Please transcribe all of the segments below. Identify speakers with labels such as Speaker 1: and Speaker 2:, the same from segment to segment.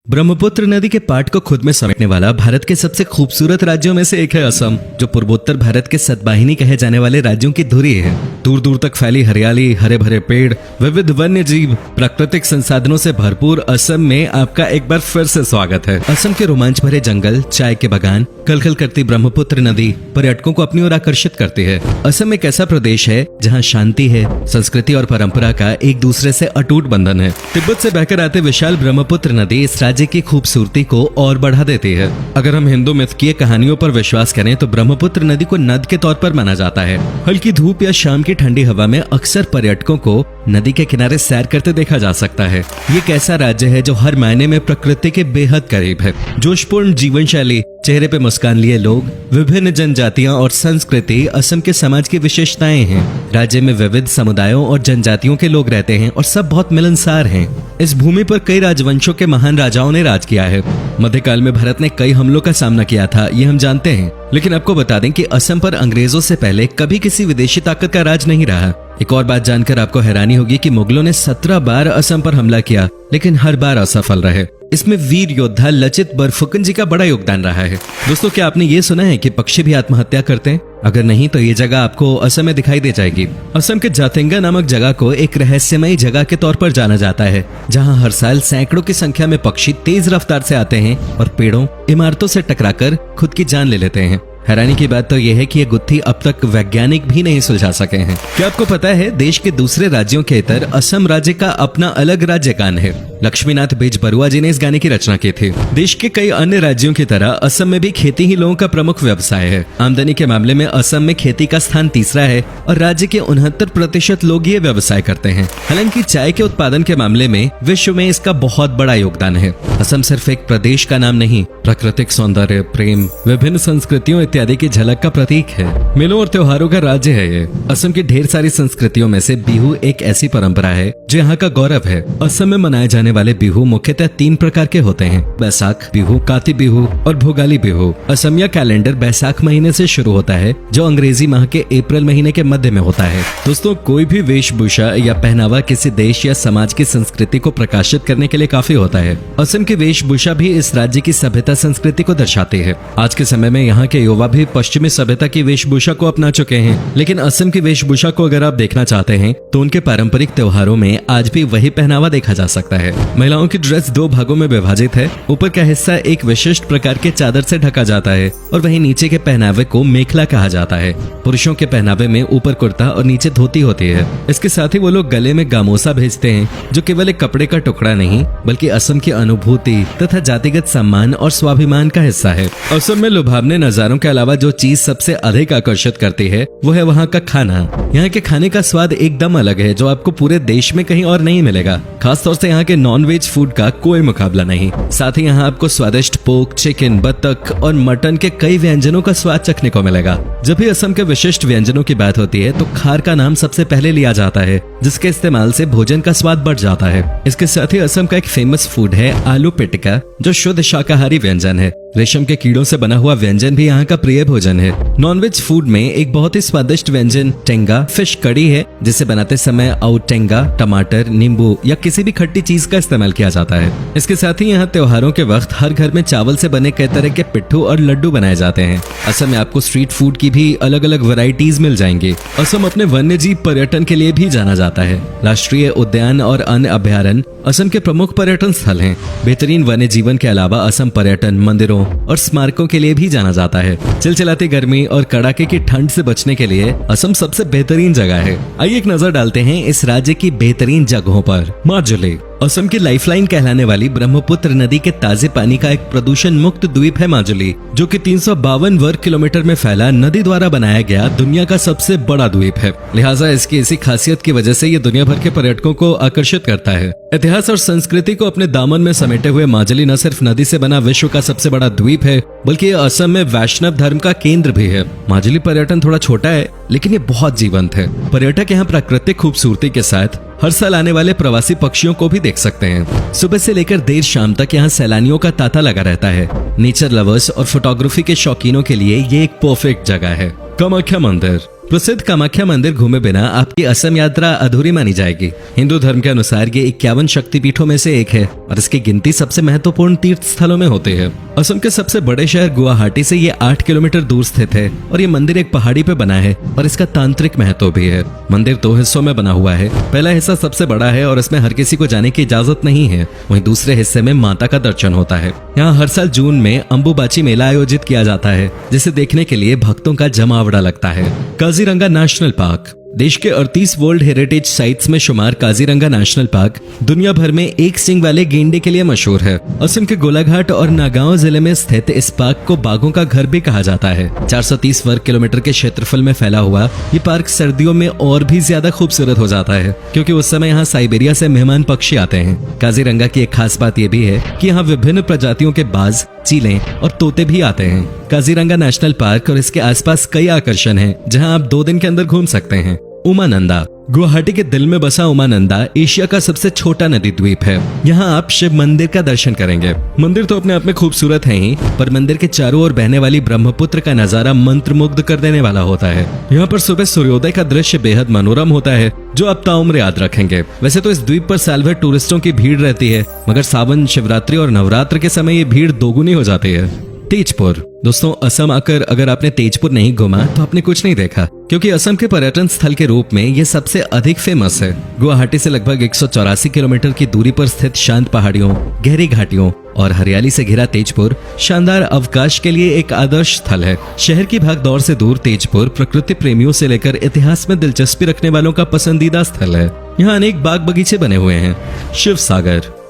Speaker 1: ब्रह्मपुत्र नदी के पाट को खुद में समेटने वाला भारत के सबसे खूबसूरत राज्यों में से एक है असम, जो पूर्वोत्तर भारत के सतवाहिनी कहे जाने वाले राज्यों की धुरी है। दूर दूर तक फैली हरियाली, हरे भरे पेड़, विविध वन्य जीव, प्राकृतिक संसाधनों से भरपूर असम में आपका एक बार फिर से स्वागत है। असम के रोमांच भरे जंगल, चाय के बागान, कलकल करती ब्रह्मपुत्र नदी पर्यटकों को अपनी ओर आकर्षित करती है। असम एक ऐसा प्रदेश है जहाँ शांति है, संस्कृति और परंपरा का एक दूसरे से अटूट बंधन है। तिब्बत से बहकर आते विशाल ब्रह्मपुत्र नदी इस राज्य की खूबसूरती को और बढ़ा देती है। अगर हम हिंदू मिथकीय कहानियों पर विश्वास करें तो ब्रह्मपुत्र नदी को नद के तौर पर माना जाता है। हल्की धूप या शाम की ठंडी हवा में अक्सर पर्यटकों को नदी के किनारे सैर करते देखा जा सकता है। ये एक ऐसा राज्य है जो हर मायने में प्रकृति के बेहद करीब है। जोशपूर्ण जीवन शैली, चेहरे पे मुस्कान लिए लोग, विभिन्न जनजातियां और संस्कृति असम के समाज की विशेषताएं हैं। राज्य में विविध समुदायों और जनजातियों के लोग रहते हैं और सब बहुत मिलनसार हैं। इस भूमि पर कई राजवंशों के महान राजाओं ने राज किया है। मध्यकाल में भारत ने कई हमलों का सामना किया था, ये हम जानते हैं। लेकिन आपको बता दें कि असम पर अंग्रेजों से पहले कभी किसी विदेशी ताकत का राज नहीं रहा। एक और बात जानकर आपको हैरानी होगी कि मुगलों ने 17 बार असम पर हमला किया, लेकिन हर बार असफल रहे। इसमें वीर योद्धा लचित बरफुकन जी का बड़ा योगदान रहा है। दोस्तों, क्या आपने ये सुना है कि पक्षी भी आत्महत्या करते हैं? अगर नहीं तो ये जगह आपको असम में दिखाई दे जाएगी। असम के जातिंगा नामक जगह को एक रहस्यमयी जगह के तौर पर जाना जाता है, जहां हर साल सैकड़ों की संख्या में पक्षी तेज रफ्तार से आते हैं और पेड़ों, इमारतों से टकराकर खुद की जान ले लेते हैं। हैरानी की बात तो यह है कि ये गुत्थी अब तक वैज्ञानिक भी नहीं सुलझा सके हैं। क्या आपको पता है देश के दूसरे राज्यों के इतर असम राज्य का अपना अलग राज्य गान है? लक्ष्मीनाथ बेजबरुआ जी ने इस गाने की रचना की थी। देश के कई अन्य राज्यों की तरह असम में भी खेती ही लोगों का प्रमुख व्यवसाय है। आमदनी के मामले में असम में खेती का स्थान तीसरा है और राज्य के 69% लोग ये व्यवसाय करते हैं। हालांकि चाय के उत्पादन के मामले में विश्व में इसका बहुत बड़ा योगदान है। असम सिर्फ एक प्रदेश का नाम नहीं, प्राकृतिक सौंदर्य, प्रेम, विभिन्न संस्कृतियों इत्यादि की झलक का प्रतीक है। मेलों और त्योहारों का राज्य है ये। असम की ढेर सारी संस्कृतियों में से बिहू एक ऐसी परंपरा है जो यहाँ का गौरव है। असम में मनाए जाने वाले बिहू मुख्यतः 3 प्रकार के होते हैं: बैसाख बिहू, काती बिहू और भोगाली बिहू। असमिया कैलेंडर बैसाख महीने से शुरू होता है, जो अंग्रेजी माह के अप्रैल महीने के मध्य में होता है। दोस्तों, कोई भी वेशभूषा या पहनावा किसी देश या समाज की संस्कृति को प्रकाशित करने के लिए काफी होता है। असम की वेशभूषा भी इस राज्य की सभ्यता संस्कृति को दर्शाती है। आज के समय में यहाँ के युवा भी पश्चिमी सभ्यता की वेशभूषा को अपना चुके हैं, लेकिन असम की वेशभूषा को अगर आप देखना चाहते हैं तो उनके पारंपरिक त्योहारों में आज भी वही पहनावा देखा जा सकता है। महिलाओं की ड्रेस 2 भागों में विभाजित है। ऊपर का हिस्सा एक विशिष्ट प्रकार के चादर से ढका जाता है और वहीं नीचे के पहनावे को मेखला कहा जाता है। पुरुषों के पहनावे में ऊपर कुर्ता और नीचे धोती होती है। इसके साथ ही वो लोग गले में गामोसा भेजते हैं, जो केवल एक कपड़े का टुकड़ा नहीं बल्कि असम की अनुभूति तथा जातिगत सम्मान और स्वाभिमान का हिस्सा है। असम में लुभावने नजारों के अलावा जो चीज सबसे अधिक आकर्षित करती है वो है वहाँ का खाना। यहाँ के खाने का स्वाद एकदम अलग है, जो आपको पूरे देश में कहीं और नहीं मिलेगा। खासतौर से यहाँ के नॉन-वेज फूड का कोई मुकाबला नहीं। साथ ही यहाँ आपको स्वादिष्ट पोर्क, चिकन, बतख और मटन के कई व्यंजनों का स्वाद चखने को मिलेगा। जब भी असम के विशिष्ट व्यंजनों की बात होती है तो खार का नाम सबसे पहले लिया जाता है, जिसके इस्तेमाल से भोजन का स्वाद बढ़ जाता है। इसके साथ ही असम का एक फेमस फूड है आलू पिटिका, जो शुद्ध शाकाहारी व्यंजन है। रेशम के कीड़ों से बना हुआ व्यंजन भी यहाँ का प्रिय भोजन है। नॉनवेज फूड में एक बहुत ही स्वादिष्ट व्यंजन टेंगा फिश कड़ी है, जिसे बनाते समय टेंगा, टमाटर, नींबू या किसी भी खट्टी चीज का इस्तेमाल किया जाता है। इसके साथ ही यहाँ त्योहारों के वक्त हर घर में चावल से बने कई तरह के पिट्ठू और लड्डू बनाए जाते हैं। असम में आपको स्ट्रीट फूड की भी अलग अलग वैरायटीज मिल जाएंगी। असम अपने वन्य जीव पर्यटन के लिए भी जाना जाता है। राष्ट्रीय उद्यान और अन्य अभयारण्य असम के प्रमुख पर्यटन स्थल हैं। बेहतरीन वन्य जीवन के अलावा असम पर्यटन, मंदिरों और स्मारकों के लिए भी जाना जाता है। चिलचिलाती गर्मी और कड़ाके की ठंड से बचने के लिए असम सबसे बेहतरीन जगह है। आइए एक नजर डालते हैं इस राज्य की बेहतरीन जगहों पर। माजुली असम की लाइफलाइन कहलाने वाली ब्रह्मपुत्र नदी के ताजे पानी का एक प्रदूषण मुक्त द्वीप है माजुली, जो कि 352 वर्ग किलोमीटर में फैला नदी द्वारा बनाया गया दुनिया का सबसे बड़ा द्वीप है। लिहाजा इसकी इसी खासियत की वजह से ये दुनिया भर के पर्यटकों को आकर्षित करता है। इतिहास और संस्कृति को अपने दामन में समेटे हुए माजुली न सिर्फ नदी से बना विश्व का सबसे बड़ा द्वीप है, बल्कि असम में वैष्णव धर्म का केंद्र भी है। माजुली पर्यटन थोड़ा छोटा है, लेकिन ये बहुत जीवंत है। पर्यटक यहाँ प्राकृतिक खूबसूरती के साथ हर साल आने वाले प्रवासी पक्षियों को भी देख सकते हैं। सुबह से लेकर देर शाम तक यहाँ सैलानियों का तांता लगा रहता है। नेचर लवर्स और फोटोग्राफी के शौकीनों के लिए ये एक परफेक्ट जगह है। कामाख्या मंदिर प्रसिद्ध कामाख्या मंदिर घूमे बिना आपकी असम यात्रा अधूरी मानी जाएगी। हिंदू धर्म के अनुसार ये 51 शक्तिपीठों में से एक है और इसकी गिनती सबसे महत्वपूर्ण तीर्थ स्थलों में होती है। असम के सबसे बड़े शहर गुवाहाटी से ये 8 किलोमीटर दूर स्थित है और ये मंदिर एक पहाड़ी पे बना है और इसका तांत्रिक महत्व भी है। मंदिर 2 हिस्सों में बना हुआ है। पहला हिस्सा सबसे बड़ा है और इसमें हर किसी को जाने की इजाजत नहीं है। वहीं दूसरे हिस्से में माता का दर्शन होता है। यहाँ हर साल जून में अंबुबाची मेला आयोजित किया जाता है, जिसे देखने के लिए भक्तों का जमावड़ा लगता है। काजीरंगा नेशनल पार्क देश के 38 वर्ल्ड हेरिटेज साइट्स में शुमार काजीरंगा नेशनल पार्क दुनिया भर में एक सींग वाले गेंडे के लिए मशहूर है। असम के गोलाघाट और नागांव जिले में स्थित इस पार्क को बाघों का घर भी कहा जाता है। 430 वर्ग किलोमीटर के क्षेत्रफल में फैला हुआ ये पार्क सर्दियों में और भी ज्यादा खूबसूरत हो जाता है, क्योंकि उस समय यहाँ साइबेरिया से मेहमान पक्षी आते हैं। काजीरंगा की एक खास बात यह भी है कि यहाँ विभिन्न प्रजातियों के बाज, चीलें और तोते भी आते हैं। काजीरंगा नेशनल पार्क और इसके आसपास कई आकर्षण हैं, जहां आप 2 दिन के अंदर घूम सकते हैं। उमानंदा गुवाहाटी के दिल में बसा उमानंदा एशिया का सबसे छोटा नदी द्वीप है। यहाँ आप शिव मंदिर का दर्शन करेंगे। मंदिर तो अपने आप में खूबसूरत है ही, पर मंदिर के चारों ओर बहने वाली ब्रह्मपुत्र का नजारा मंत्रमुग्ध कर देने वाला होता है। यहाँ पर सुबह सूर्योदय का दृश्य बेहद मनोरम होता है, जो आप ताउम्र याद रखेंगे। वैसे तो इस द्वीप पर साल भर टूरिस्टों की भीड़ रहती है, मगर सावन, शिवरात्रि और नवरात्र के समय ये भीड़ दोगुनी हो जाती है। तेजपुर दोस्तों, असम आकर अगर आपने तेजपुर नहीं घूमा तो आपने कुछ नहीं देखा, क्योंकि असम के पर्यटन स्थल के रूप में ये सबसे अधिक फेमस है। गुवाहाटी से लगभग 184 किलोमीटर की दूरी पर स्थित शांत पहाड़ियों, गहरी घाटियों और हरियाली से घिरा तेजपुर शानदार अवकाश के लिए एक आदर्श स्थल है। शहर की भागदौड़ से दूर तेजपुर प्रकृति प्रेमियों से लेकर इतिहास में दिलचस्पी रखने वालों का पसंदीदा स्थल है। यहाँ अनेक बाग बगीचे बने हुए हैं।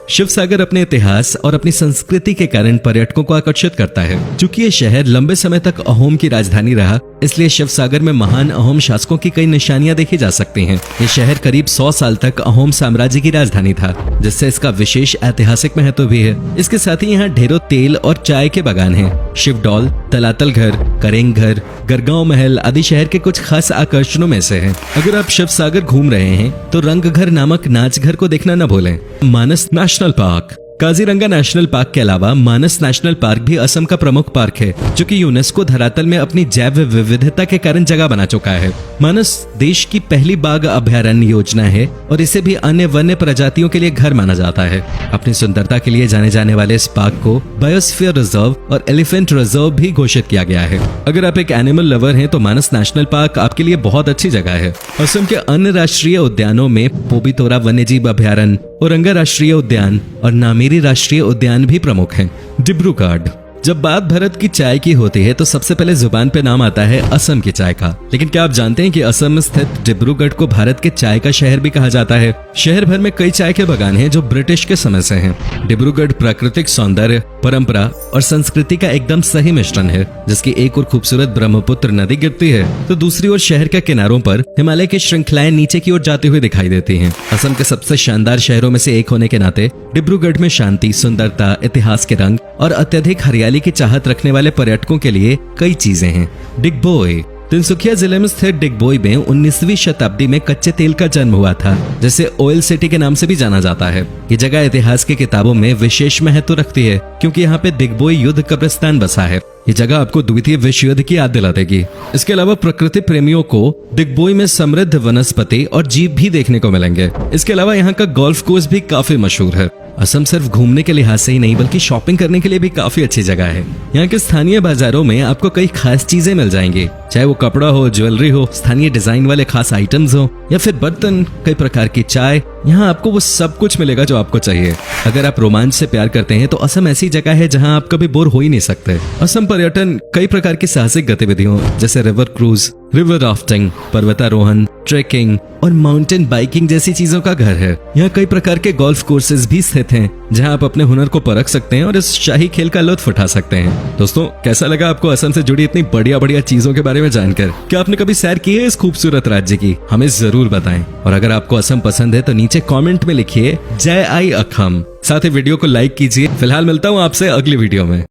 Speaker 1: शिव सागर अपने इतिहास और अपनी संस्कृति के कारण पर्यटकों को आकर्षित करता है। चूंकि ये शहर लंबे समय तक अहोम की राजधानी रहा, इसलिए शिव सागर में महान अहोम शासकों की कई निशानियां देखी जा सकती हैं। ये शहर करीब 100 साल तक अहोम साम्राज्य की राजधानी था, जिससे इसका विशेष ऐतिहासिक महत्व भी है। इसके साथ ही यहाँ ढेरों तेल और चाय के बागान हैं। शिवडौल, तलातल घर, करेंग घर, गरगांव महल आदि शहर के कुछ खास आकर्षणों में से हैं। अगर आप शिव सागर घूम रहे हैं तो रंग घर नामक नाच घर को देखना न भूलें। Manas National Park Kaziranga National Park के अलावा मानस नेशनल पार्क भी असम का प्रमुख पार्क है, जो कि यूनेस्को धरातल में अपनी जैव विविधता के कारण जगह बना चुका है। मानस देश की पहली बाघ अभयारण्य योजना है और इसे भी अन्य वन्य प्रजातियों के लिए घर माना जाता है। अपनी सुंदरता के लिए जाने जाने वाले इस पार्क को बायोस्फीयर रिजर्व और एलिफेंट रिजर्व भी घोषित किया गया है। अगर आप एक एनिमल लवर हैं तो मानस नेशनल पार्क आपके लिए बहुत अच्छी जगह है। असम के अन्य राष्ट्रीय उद्यानों में पोबितोरा वन्यजीव अभयारण्य, औरंगा राष्ट्रीय उद्यान और नामेरी राष्ट्रीय उद्यान भी प्रमुख हैं। डिब्रूगढ़ जब बात भारत की चाय की होती है तो सबसे पहले जुबान पे नाम आता है असम की चाय का। लेकिन क्या आप जानते हैं कि असम में स्थित डिब्रूगढ़ को भारत के चाय का शहर भी कहा जाता है। शहर भर में कई चाय के बागान हैं जो ब्रिटिश के समय से हैं। डिब्रूगढ़ प्राकृतिक सौंदर्य, परंपरा और संस्कृति का एकदम सही मिश्रण है, जिसकी एक ओर खूबसूरत ब्रह्मपुत्र नदी गिरती है तो दूसरी ओर शहर के किनारों पर हिमालय की श्रृंखलाएं नीचे की ओर जाती हुई दिखाई देती हैं। असम के सबसे शानदार शहरों में से एक होने के नाते डिब्रूगढ़ में शांति, सुंदरता, इतिहास के रंग और अत्यधिक हरियाली की चाहत रखने वाले पर्यटकों के लिए कई चीजें हैं। डिगबोई तिनसुकिया जिले में स्थित डिगबोई में 19वीं शताब्दी में कच्चे तेल का जन्म हुआ था, जिसे ऑयल सिटी के नाम से भी जाना जाता है। ये जगह इतिहास की किताबों में विशेष महत्व रखती है, क्योंकि यहाँ पे डिगबोई युद्ध कब्रिस्तान बसा है। ये जगह आपको द्वितीय विश्व युद्ध की याद दिला देगी। इसके अलावा प्रकृति प्रेमियों को डिगबोई में समृद्ध वनस्पति और जीव भी देखने को मिलेंगे। इसके अलावा यहाँ का गोल्फ कोर्स भी काफी मशहूर है। असम सिर्फ घूमने के लिहाज से ही नहीं बल्कि शॉपिंग करने के लिए भी काफी अच्छी जगह है। यहाँ के स्थानीय बाजारों में आपको कई खास चीजें मिल जाएंगी, चाहे वो कपड़ा हो, ज्वेलरी हो, स्थानीय डिजाइन वाले खास आइटम्स हो या फिर बर्तन, कई प्रकार की चाय। यहाँ आपको वो सब कुछ मिलेगा जो आपको चाहिए। अगर आप रोमांच से प्यार करते हैं तो असम ऐसी जगह है जहाँ आप कभी बोर हो ही नहीं सकते। असम पर्यटन कई प्रकार की साहसिक गतिविधियों जैसे रिवर क्रूज, रिवर राफ्टिंग, पर्वतारोहण, ट्रेकिंग और माउंटेन बाइकिंग जैसी चीजों का घर है। यहाँ कई प्रकार के गोल्फ कोर्सेज भी स्थित हैं, जहाँ आप अपने हुनर को परख सकते हैं और इस शाही खेल का लुत्फ उठा सकते हैं। दोस्तों, कैसा लगा आपको असम से जुड़ी इतनी बढ़िया बढ़िया चीजों के बारे में जानकर? क्या आपने कभी सैर की है इस खूबसूरत राज्य की? हमें जरूर बताएं। और अगर आपको असम पसंद है तो नीचे कमेंट में लिखिए जय आई अखम। साथ ही वीडियो को लाइक कीजिए। फिलहाल मिलता हूँ आपसे अगली वीडियो में।